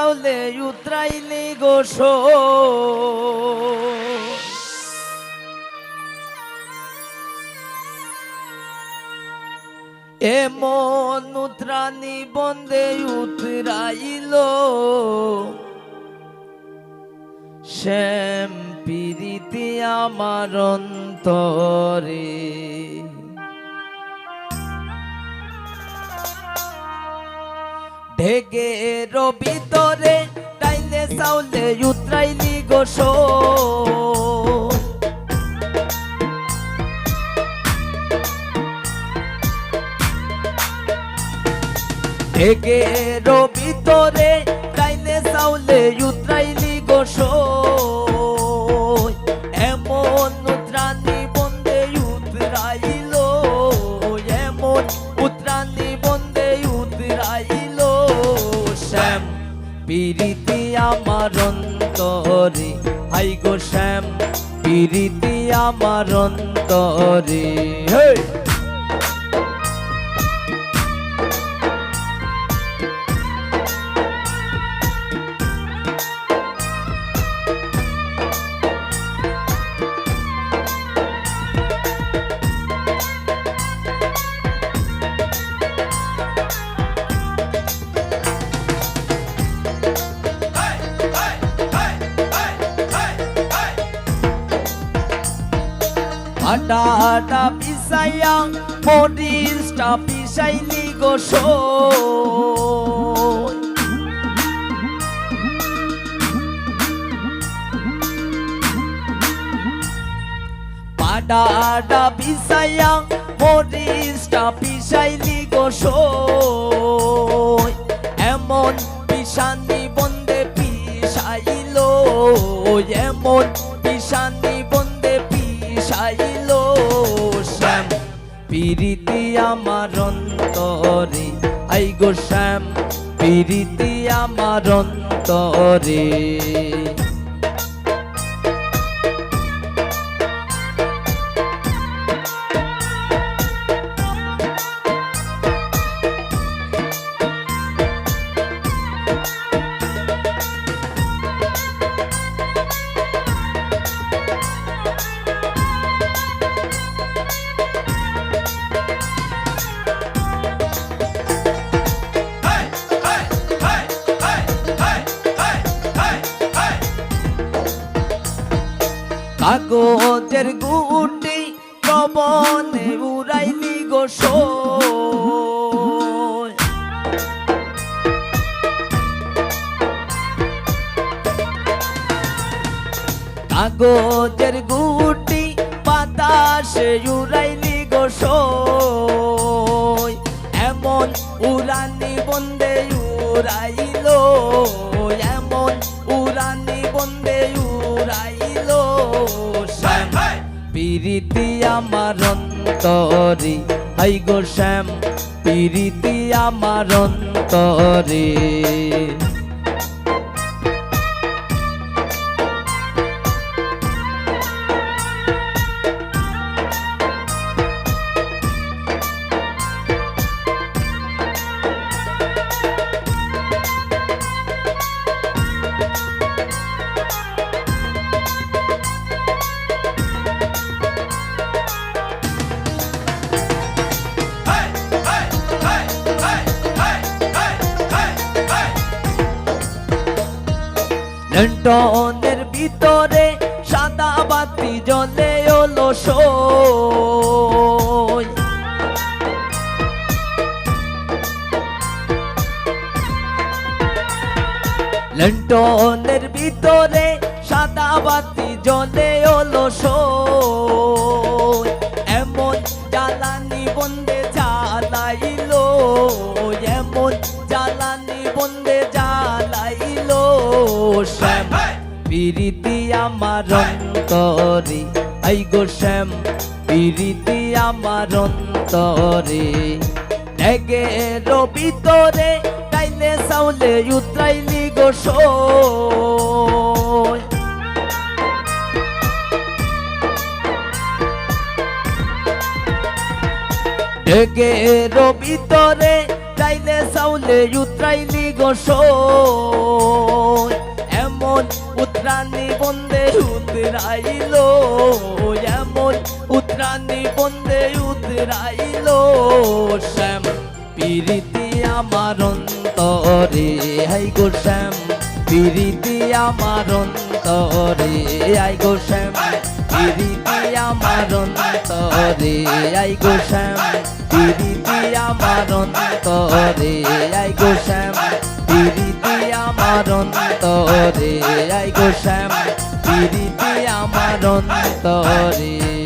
চাউলে উতরাইলি গোস এমন উতরানি বন্দে উতরাইল শ্যাম পিরিতি আমার অন্তরে ঢেকের ভিতরে টাইলে চাউলে উতরাইলি গোস ঢেকের ভিতরে টাইলে চাউলে উতরাইলি গোস এমন উতরানি বন্দে উতরাইল এমন উতরানি বন্দে উতরাইল শ্যাম পিরিতি আমার অন্তরে হাই গো শ্যাম পিরিতি আমার অন্তরে হে আটা আটা পিসাইয়া মরিচটা পিসাইলি গোস পাটা আটা পিসাইয়া মরিচটা পিসাইলি গোস এমন পিসানি বন্দে পিসাইল এমন পিসানি বন্দে পিসাইল শ্যাম পিরিতি আমার অন্তরে আই গো শ্যাম পিরিতি আমার অন্তরে কাগজের গুটি পবনে উড়াইলি গোস কাগজের গুটি বাতাসে উড়াইলি গোস এমন উড়ানি বন্দে উড়াইল এমন উড়ানি বন্দে উড়াইল শ্যাম পিরিতি আমার অন্তরে হাই গো শ্যাম পিরিতি আমার অন্তরে লন্ডনের ভিতরে সাদা বাতি জ্বলে ওলো সই লন্ডনের ভিতরে সাদা বাতি জ্বলে ওলো সই এমন জ্বালানি বন্দে জ্বালাইল এমন জ্বালানি বন্দে জ্বালাইল শ্যাম পিরিতি আমার অন্তরে আই গো শ্যাম পিরিতি আমার অন্তরে ঢেকের ভিতরে টাইলে চাউলে উতরাইলি গোস ঢেকের ভিতরে টাইলে চাউলে উতরাইলি গোস উতরানি বন্দে উতরাইলো এমন উতরানি বন্দে উতরাইলো শ্যাম পিরিতি আমার অন্তরে হাই গো শ্যাম পিরিতি আমার অন্তরে আই গো শ্যাম পিরিতি আমার অন্তরে আই গো শ্যাম পিরিতি আমার অন্তরে আই গো শ্যাম পিরিতি আমার অন্তরে আই গো শ্যাম পিরিতি আমার অন্তরে